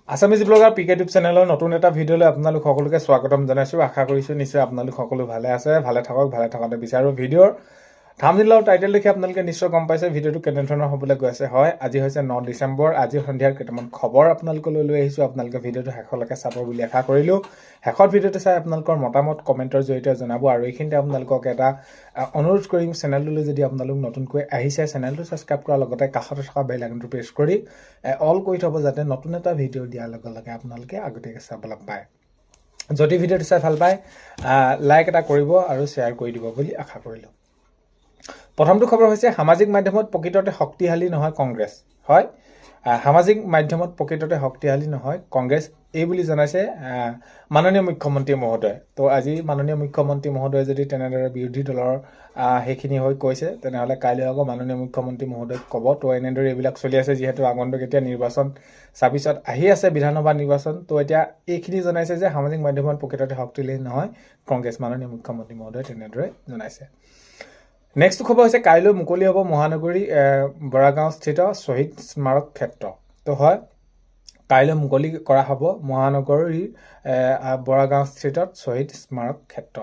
Assamese blogger পিকে tube চেনেলৰ নতুন এটা ভিডিঅ'লৈ আপোনালোক সকলোকে স্বাগতম জনাইছোঁ। আশা কৰিছোঁ নিশ্চয় আপোনালোক সকলো ভালে আছে, ভালে থাকোঁতে বিচাৰোঁ। ভিডিঅ'ৰ থাম্বনেইল আৰু টাইটেল দেখি আপোনালোকে নিশ্চয় গম পাইছে ভিডিঅ'টো কেনেধৰণৰ হ'বলৈ গৈ আছে। হয়, আজি হৈছে 9 ডিচেম্বৰ। আজি সন্ধিয়াৰ কেইটামান খবৰ আপোনালোকলৈ লৈ আহিছোঁ। আপোনালোকে ভিডিঅ'টো শেষলৈকে চাব বুলি আশা কৰিলোঁ। শেষত ভিডিঅ'টো চাই আপোনালোকৰ মতামত কমেণ্টৰ জৰিয়তে জনাব। আৰু এইখিনিতে আপোনালোকক এটা অনুৰোধ কৰিম, চেনেলটোলৈ যদি আপোনালোক নতুনকৈ আহিছে চেনেলটো ছাবস্ক্ৰাইব কৰাৰ লগতে কাষতে থকা বেল আইকনটো প্ৰেছ কৰি অল কৰি থ'ব, যাতে নতুন এটা ভিডিঅ' দিয়াৰ লগে লগে আপোনালোকে আগতীয়াকৈ চাবলৈ পায়। যদি ভিডিঅ'টো চাই ভাল পায় লাইক এটা কৰিব আৰু শ্বেয়াৰ কৰি দিব বুলি আশা কৰিলোঁ। প্ৰথমটো খবৰ হৈছে, সামাজিক মাধ্যমত প্ৰকৃততে শক্তিশালী নহয় কংগ্ৰেছ। হয়, সামাজিক মাধ্যমত প্ৰকৃততে শক্তিশালী নহয় কংগ্ৰেছ, এই বুলি জনাইছে মাননীয় মুখ্যমন্ত্ৰী মহোদয়। তো আজি মাননীয় মুখ্যমন্ত্ৰী মহোদয়ে যদি তেনেদৰে বিৰোধী দলৰ সেইখিনি হৈ কৈছে, তেনেহ'লে কাইলৈ আকৌ মাননীয় মুখ্যমন্ত্ৰী মহোদয়ক ক'ব। তো এনেদৰে এইবিলাক চলি আছে, যিহেতু আগন্তুক এতিয়া নিৰ্বাচন 26ত আহি আছে, বিধানসভা নিৰ্বাচন। তো এতিয়া এইখিনি জনাইছে যে সামাজিক মাধ্যমত প্ৰকৃততে শক্তিশালী নহয় কংগ্ৰেছ, মাননীয় মুখ্যমন্ত্ৰী মহোদয়ে তেনেদৰে জনাইছে। নেক্সট খবৰ হৈছে, কাইলৈ মুকলি হ'ব মহানগৰী বৰাগাঁওস্থিত শ্বহীদ স্মাৰক ক্ষেত্ৰ। তো হয়, কাইলৈ মুকলি কৰা হ'ব মহানগৰীৰ বৰাগাঁওস্থিত শ্বহীদ স্মাৰক ক্ষেত্ৰ।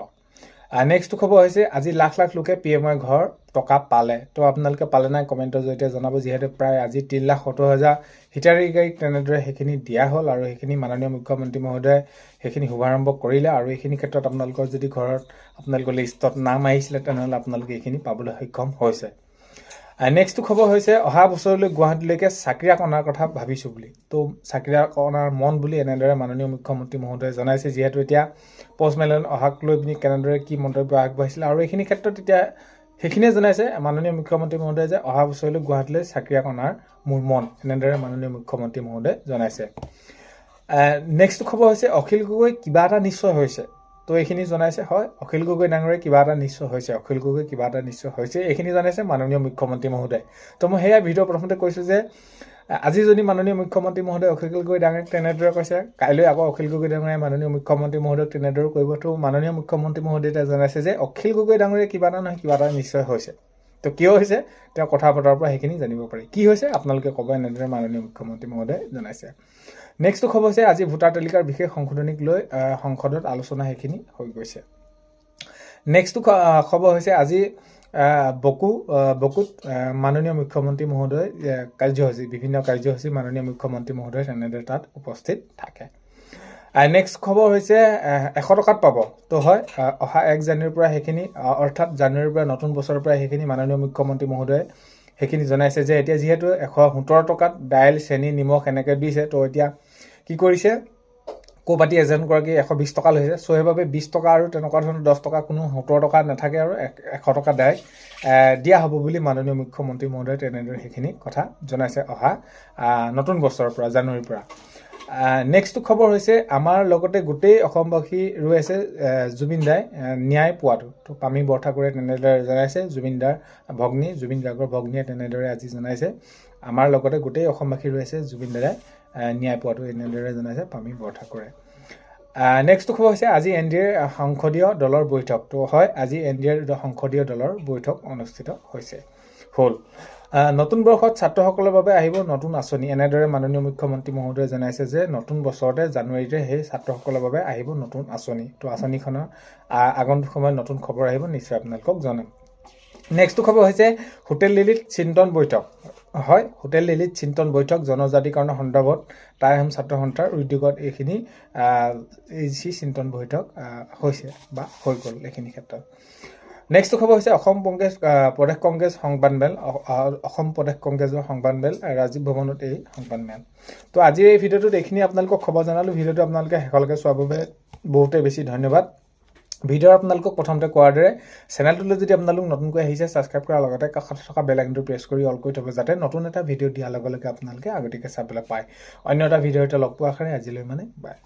নেক্সট খবৰ হৈছে, আজি লাখ লাখ লোকে PMI ঘৰ টকা পালে। তো আপোনালোকে পালে নাই কমেণ্টৰ জৰিয়তে জনাব। যিহেতু প্ৰায় আজি 3,70,000 হিতাধিকাৰীক তেনেদৰে সেইখিনি দিয়া হ'ল, আৰু সেইখিনি মাননীয় মুখ্যমন্ত্ৰী মহোদয়ে সেইখিনি শুভাৰম্ভ কৰিলে। আৰু এইখিনি ক্ষেত্ৰত আপোনালোকৰ যদি ঘৰত আপোনালোকৰ লিষ্টত নাম আহিছিলে, তেনেহ'লে আপোনালোকে এইখিনি পাবলৈ সক্ষম হৈছে। নেক্সট খবৰ হৈছে, অহা বছৰলৈ গুৱাহাটীলৈকে চাকৰিয়াক অনাৰ কথা ভাবিছোঁ বুলি। তো চাকৰিয়াক অনাৰ মন বুলি এনেদৰে মাননীয় মুখ্যমন্ত্ৰী মহোদয়ে জনাইছে। যিহেতু এতিয়া পষ্টমেলন অহাক লৈ পিনি কেনেদৰে কি মন্তব্য আগবাঢ়িছিলে, আৰু এইখিনি ক্ষেত্ৰত এতিয়া সেইখিনিয়ে জনাইছে মাননীয় মুখ্যমন্ত্ৰী মহোদয়ে যে অহা বছৰলৈ গুৱাহাটীলৈ চাকৰিয়াক অনাৰ মোৰ মন, এনেদৰে মাননীয় মুখ্যমন্ত্ৰী মহোদয়ে জনাইছে। নেক্সট খবৰ হৈছে, অখিল গগৈ কিবা এটা নিশ্চয় হৈছে। তো এইখিনি জনাইছে। হয়, অখিল গগৈ ডাঙৰীয়া কিবা এটা নিশ্চয় হৈছে, অখিল গগৈ কিবা এটা নিশ্চয় হৈছে, এইখিনি জনাইছে মাননীয় মুখ্যমন্ত্ৰী মহোদয়। তো মই সেয়া ভিডিঅ' প্ৰথমতে কৈছোঁ যে আজি যদি মাননীয় মুখ্যমন্ত্ৰী মহোদয় অখিল গগৈ ডাঙৰীয়াক তেনেদৰে কৈছে, কাইলৈ আকৌ অখিল গগৈ ডাঙৰীয়াই মাননীয় মুখ্যমন্ত্ৰী মহোদয়ক তেনেদৰে কৰিব। তো মাননীয় মুখ্যমন্ত্ৰী মহোদয়ে জনাইছে যে অখিল গগৈ ডাঙৰীয়া কিবা এটা নহয় কিবা এটা নিশ্চয় হৈছে। তো কিয় হৈছে তেওঁ কথা বতৰাৰ পৰা সেইখিনি জানিব পাৰি। কি হৈছে আপোনালোকে ক'ব, এনেদৰে মাননীয় মুখ্যমন্ত্ৰী মহোদয়ে জনাইছে। নেক্সট খবৰ হৈছে, আজি ভোটাৰ তালিকাৰ বিশেষ সংশোধনীক লৈ সংসদত আলোচনা সেইখিনি হৈ গৈছে। নেক্সট খবৰ হৈছে, আজি বকুত মাননীয় মুখ্যমন্ত্ৰী মহোদয় কাৰ্যসূচী, বিভিন্ন কাৰ্যসূচী মাননীয় মুখ্যমন্ত্ৰী মহোদয় তেনেদৰে তাত উপস্থিত থাকে। নেক্সট খবৰ হৈছে, 100 টকাত পাব। তো হয়, অহা 1 জানুৱাৰীৰ পৰা সেইখিনি, অৰ্থাৎ জানুৱাৰীৰ পৰা নতুন বছৰৰ পৰা সেইখিনি মাননীয় মুখ্যমন্ত্ৰী মহোদয়ে সেইখিনি জনাইছে যে এতিয়া যিহেতু 117 টকাত দাইল, চেনি, নিমখ এনেকৈ দিছে। তো এতিয়া কি কৰিছে, ক'পাতি এজেণ্টগৰাকী 120 টকা লৈছে। চ' সেইবাবে 20 টকা আৰু তেনেকুৱা ধৰণৰ 10 টকা, কোনো 70 টকা নাথাকে, আৰু 100 টকা ডাইৰেক্ট দিয়া হ'ব বুলি মাননীয় মুখ্যমন্ত্ৰী মহোদয়ে তেনেদৰে সেইখিনি কথা জনাইছে অহা নতুন বছৰৰ পৰা, জানুৱাৰীৰ পৰা। নেক্সট খবৰ হৈছে, আমাৰ লগতে গোটেই অসমবাসী ৰৈ আছে জুবিন দাই ন্যায় পোৱাটো। তো পামী বৰঠাকুৰে তেনেদৰে জনাইছে, জুবিন গাৰ্গৰ ভগ্নীয়ে তেনেদৰে আজি জনাইছে, আমাৰ লগতে গোটেই অসমবাসী ৰৈ আছে জুবিন দাদাই ন্যায় পোৱাটো, এনেদৰে জনাইছে পামী বৰঠাকুৰে। নেক্সট খবৰ হৈছে, আজি NDAৰ সংসদীয় দলৰ বৈঠক। তো হয়, আজি NDAৰ সংসদীয় দলৰ বৈঠক অনুষ্ঠিত হ'ল। নতুন বৰ্ষত ছাত্ৰসকলৰ বাবে আহিব নতুন আঁচনি, এনেদৰে মাননীয় মুখ্যমন্ত্ৰী মহোদয়ে জনাইছে যে নতুন বছৰতে জানুৱাৰীতে সেই ছাত্ৰসকলৰ বাবে আহিব নতুন আঁচনি। তো আঁচনিখনৰ আগন্তুক সময়ত নতুন খবৰ আহিব, নিশ্চয় আপোনালোকক জনাম। নেক্সট খবৰ হৈছে, হোটেল দিল্লীত চিন্তন বৈঠক। হয়, হোটেল দিল্লীত চিন্তন বৈঠক জনজাতিকৰণৰ সন্দৰ্ভত টাই আহোম ছাত্ৰ সন্থাৰ উদ্যোগত এইখিনি চিন্তন বৈঠক হৈছে বা হৈ গ'ল এইখিনি ক্ষেত্ৰত। নেক্সট খবৰ হৈছে, অসম প্ৰদেশ কংগ্ৰেছ সংবাদমেল, অসম প্ৰদেশ কংগ্ৰেছৰ সংবাদমেল ৰাজীৱ ভৱনত এই সংবাদমেল। তো আজিৰ এই ভিডিঅ'টোত এইখিনি আপোনালোকক খবৰ জনালোঁ। ভিডিঅ'টো আপোনালোকে শেষলৈকে চোৱাৰ বাবে বহুতেই বেছি ধন্যবাদ। ভিডিঅ' আপোনালোকক প্ৰথমতে কোৱাৰ দৰে চেনেলটোলৈ যদি আপোনালোক নতুনকৈ আহিছে, ছাবস্ক্ৰাইব কৰাৰ লগতে কাষতে থকা বেল আইকনটো প্ৰেছ কৰি অল কৰি থ'ব, যাতে নতুন এটা ভিডিঅ' দিয়াৰ লগে লগে আপোনালোকে আগতীয়াকৈ চাবলৈ পায়। অন্য এটা ভিডিঅ'তে লগ পোৱাৰ আশাৰে আজিলৈ বাই।